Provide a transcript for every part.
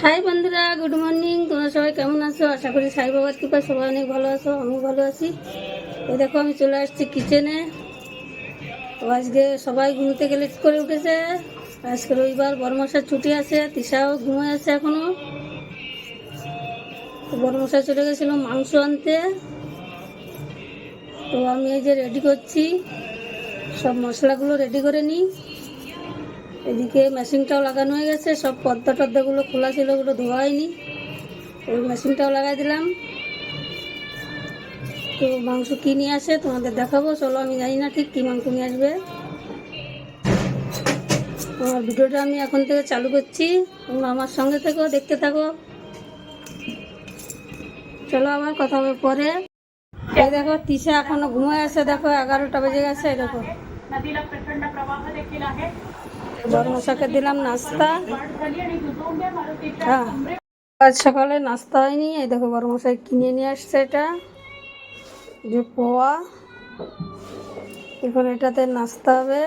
High বন্ধুরা, good morning. তোমরা সবাই কেমন আছো? আশা করি সাই বাবার কৃপায় সবাই অনেক ভালো আছো, আমিও ভালো আছি। এই দেখো আমি চলে আসছি কিচেনে। তো আজকে সবাই ঘুমতে গেলে করে উঠেছে। আজকে রবিবার, বড়মশার ছুটি আছে, তিশাও ঘুমিয়ে আছে এখনো। তো বড়মশাই চলে গেছিল মাংস আনতে। তো আমি এই যে রেডি করছি, সব মশলাগুলো রেডি করে নিই। এদিকে মেশিনটাও লাগানো হয়ে গেছে, সব পর্দা টর্দাগুলো খোলা ছিল, ওগুলো ধোয়া হয়নি। ওই মেশিনটাও লাগাই দিলাম। তো মাংস কী নিয়ে আসে তোমাদের দেখাবো, চলো। আমি জানি না ঠিক কী মাংস নিয়ে আসবে। আমার ভিডিওটা আমি এখন থেকে চালু করছি, তোমরা আমার সঙ্গে থেকো, দেখতে থাকো। চলো আবার কথা হবে পরে। এই দেখো তিশা এখনো ঘুমায় আছে, দেখো 11টা বেজে গেছে। এই দেখো বড় মশাকে দিলাম নাস্তা। হ্যাঁ, আজ সকালে নাস্তা হয়নি। এই দেখো বড় মশাই কিনে নিয়ে আসছে, এটা যে পোয়া। এখন এটাতে নাস্তা হবে।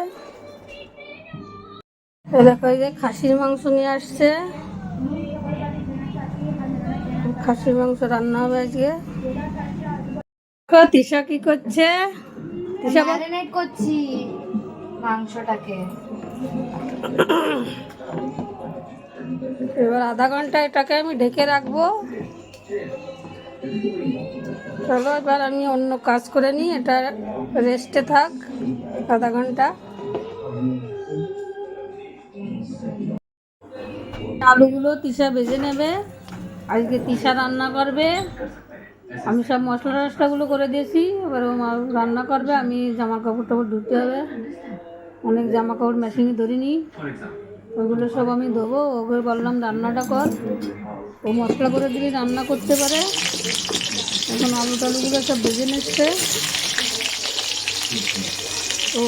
এই দেখো এই যে খাসির মাংস নিয়ে আসছে, খাসির মাংস রান্না হবে আজকে। তিশা কি করছে? তিশা ম্যারিনেট করছি মাংসটাকে। এবার আধা ঘন্টা এটাকে আমি ঢেকে রাখবো। চলো এবার আমি অন্য কাজ করে নিই, এটা রেস্টে থাক আধা ঘন্টা। আলুগুলো তিশা ভেজে নেবে, আজকে তিশা রান্না করবে। আমি সব মশলা টশলাগুলো করে দিয়েছি, এবার ও রান্না করবে। আমি জামা কাপড় টাপড় ধুতে হবে, অনেক জামা কাপড় মেশিনে ধরিনি, ওইগুলো সব আমি ধোবো। ওকে বললাম রান্নাটা কর, ও মশলা করে দিলে রান্না করতে পারে। এখন আলু টালুগুলো সব ভেজে নিচ্ছে। তো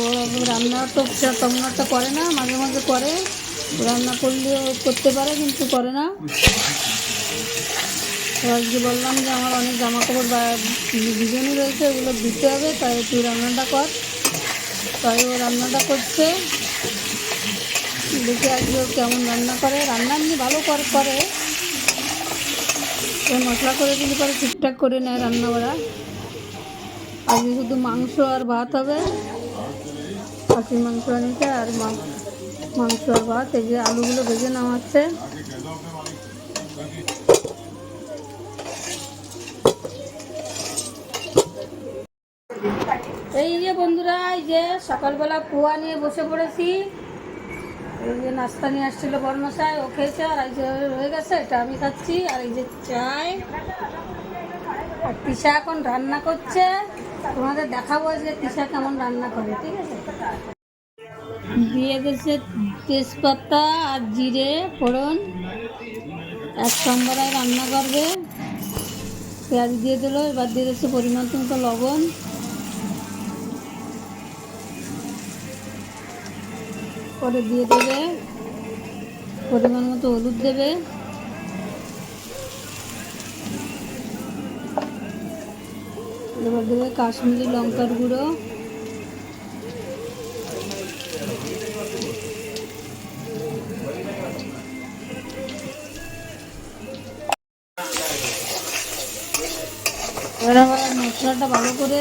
রান্না তো তেমন একটা করে না, মাঝে মাঝে করে। রান্না করলেও করতে পারে, কিন্তু করে না। আজকে বললাম যে আমার অনেক জামা কাপড় ভিজনই রয়েছে, ওগুলো দিতে হবে, তাই তুই রান্নাটা কর। তাই ও রান্নাটা করছে। দেখি আজকে ও কেমন রান্না করে। রান্না এমনি ভালো করে, ও মশলা করে দিলে পরে ঠিকঠাক করে নেয় রান্না করা। আজকে শুধু মাংস আর ভাত হবে, খাসির মাংস আনিতে, আর মাংস আর ভাত। এই যে আলুগুলো ভেজে নামাচ্ছে। এই যে বন্ধুরা, এই যে সকালবেলা পোয়া নিয়ে বসে পড়েছি। এই যে নাস্তা নিয়ে আসছিল বড়মশাই, ও খেয়েছে, আর এই যে রয়ে গেছে, এটা আমি খাচ্ছি। আর এই যে চাই, আর তিশা এখন রান্না করছে। তোমাদের দেখাবো যে তিশা কেমন রান্না করে, ঠিক আছে? দিয়ে দিয়েছে তেজপাতা আর জিরে ফোড়ন, এক সম্বরায় রান্না করবে। পেঁয়াজ দিয়ে দিল, এবার দিয়ে দিচ্ছে পরিমাণ মতো লবণ, পরে দিয়ে দেবে পরিমাণ মতো হলুদ দেবে, এবার দেবে কাশ্মীরি লঙ্কার গুঁড়ো, এবার আবার মশলাটা ভালো করে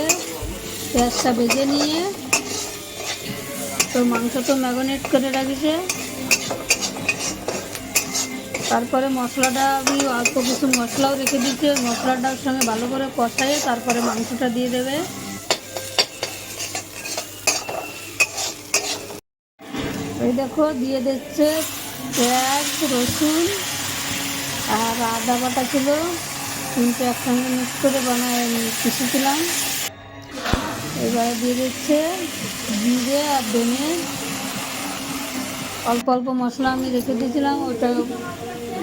পেঁয়াজটা ভেজে নিয়ে, তো মাংস তো ম্যারিনেট করে রাখিছে, তারপরে মশলাটা আমি অল্প কিছু মশলাও রেখে দিচ্ছি, ওই মশলাটার সঙ্গে ভালো করে কষাইয়ে তারপরে মাংসটা দিয়ে দেবে। এই দেখো দিয়ে দিচ্ছে পেঁয়াজ, রসুন আর আদা বাটা ছিল, তিনটে একসঙ্গে মিক্স করে পিষেছিলাম। এবারে দিয়ে দিচ্ছে জিরে আর ধনে। অল্প অল্প মশলা আমি রেখে দিয়েছিলাম,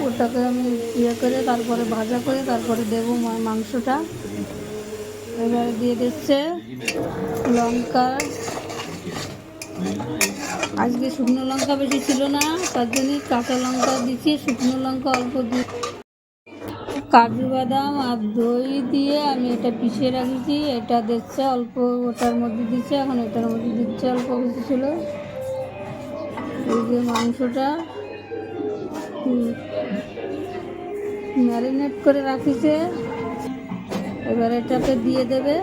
ওটাকে আমি ইয়ে করে তারপরে ভাজা করে তারপরে দেবো মাংসটা। এবারে দিয়ে দিচ্ছে লঙ্কা। আজকে শুকনো লঙ্কা বেশি ছিল না, তার জন্যই কাঁচা লঙ্কা দিচ্ছি, শুকনো লঙ্কা অল্প দিয়ে। কাজু বাদাম আর দই দিয়ে আমি এটা পিষিয়ে রাখছি, এটা দিচ্ছে অল্প, ওটার মধ্যে দিচ্ছে, এখন এটার মধ্যে দিচ্ছে অল্প কিছু ছিল। এই যে মাংসটা ম্যারিনেট করে রাখিছে। এবার এটাকে দিয়ে দেবে।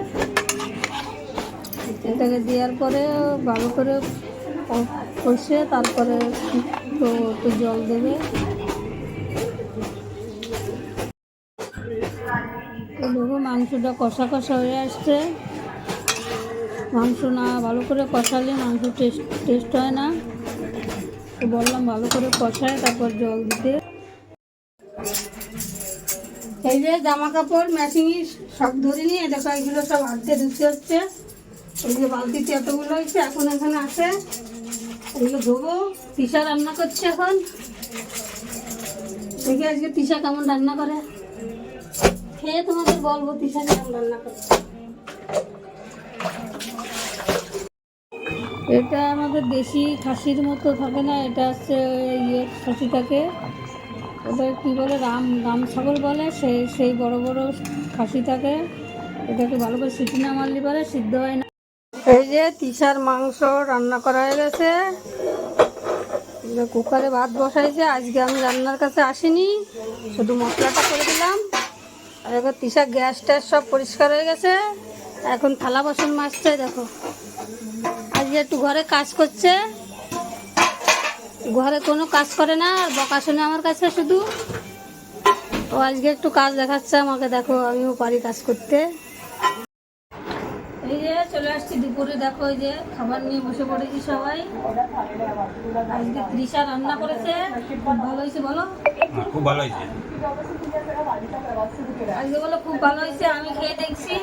এটাকে দেওয়ার পরে ভালো করে কষে তারপরে একটু জল দেবে। দেখো মাংসটা কষা কষা হয়ে আসছে। মাংস না ভালো করে কষালে মাংস টেস্ট হয় না। তো বললাম ভালো করে কষায় তারপর জল দিতে। এই যে জামা কাপড় ম্যাচিংই সব ধরে নিয়ে দেখো এগুলো সব হাত দিয়ে ধুতে হচ্ছে। এই যে বালতিতে এতগুলো হয়েছে, এখন এখানে আছে এগুলো ধোবো। তিশা রান্না করছে এখন। দেখি আজকে তিশা কেমন রান্না করে, খেয়ে তোমাদের বলবো তিশা কেমন রান্না করে। এটা আমাদের দেশি খাসির মতো থাকে না, এটা হচ্ছে ইয়ে খাসিটাকে ওটা কী বলে রাম ছাগল বলে, সেই বড় বড় খাসি থাকে। এটাকে ভালো করে সিটি না মারলে পরে সিদ্ধ হয় না। এই যে তিশার মাংস রান্না করা হয়ে গেছে। কুকারে ভাত বসাইছে। আজকে আমি রান্নার কাছে আসিনি, শুধু মশলাটা করে দিলাম। আর এবার তিশা গ্যাস ট্যাস সব পরিষ্কার হয়ে গেছে। এখন থালা বাসন মাজছে। দেখো আজকে একটু ঘরে কাজ করছে, ঘরে কোনো কাজ করে না, আর বকা শুনে আমার কাছে শুধু। ও আজকে একটু কাজ দেখাচ্ছে আমাকে, দেখো আমিও পারি কাজ করতে। এই যে চলে আসছি দুপুরে, দেখো এই যে খাবার নিয়ে বসে পড়েছি সবাই। আজকে তৃষা রান্না করেছে, ভালো হয়েছে বলো? খুব ভালো হয়েছে। আজকে বলো খুব ভালো হয়েছে। আমি খেয়ে দেখছি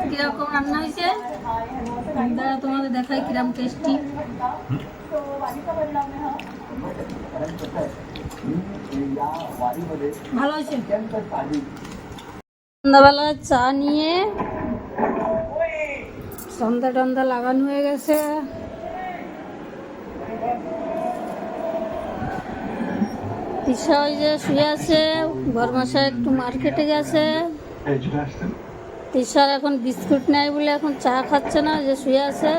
কিরকম রান্না হয়েছে, তোমাদের দেখাই কিরকম টেস্টি। ভালো হয়েছে। সন্ধ্যাবেলা চা নিয়ে সন্ধ্যা টন্ধা লাগানো হয়ে গেছে। তিশা ওই যে শুয়ে আছে, বরমাসা একটু মার্কেটে গেছে। তিশার এখন বিস্কুট নেই বলে এখন চা খাচ্ছে না, যে শুয়ে আছে।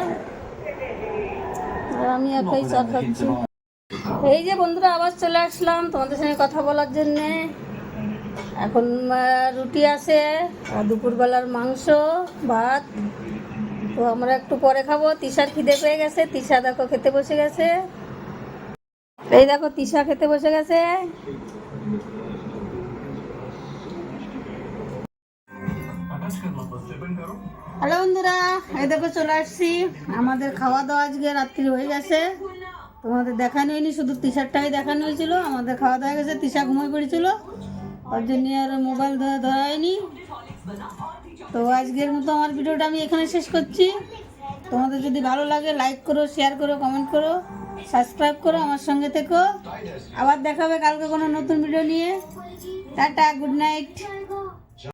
আর আমি একাই চা খাচ্ছি। এই যে বন্ধুরা আবার চলে আসলাম তোমাদের সঙ্গে কথা বলার জন্যে। এখন রুটি আছে আর দুপুরবেলার মাংস ভাত। তো আমরা একটু পরে খাবো। তিশার খিদে পেয়ে গেছে, তিশা দেখো খেতে বসে গেছে। এই দেখো তিশা খেতে বসে গেছে। হ্যালো বন্ধুরা, এই দেখো চলে আসছি। আমাদের খাওয়া দাওয়া আজকে রাত্রি হয়ে গেছে। তোমাদের দেখানো হয়নি, শুধু তিশারটাই দেখানো হয়েছিল। আমাদের খাওয়া দাওয়া হয়ে গেছে, তিশা ঘুমিয়ে পড়েছিল, ওর জন্য আর মোবাইল ধরা হয়নি। তো আজকের মতো আমার ভিডিওটা আমি এখানে শেষ করছি। তোমাদের যদি ভালো লাগে লাইক করো, শেয়ার করো, কমেন্ট করো, সাবস্ক্রাইব করো, আমার সঙ্গে থেকো। আবার দেখাবে কালকে কোনো নতুন ভিডিও নিয়ে। Tata, good night.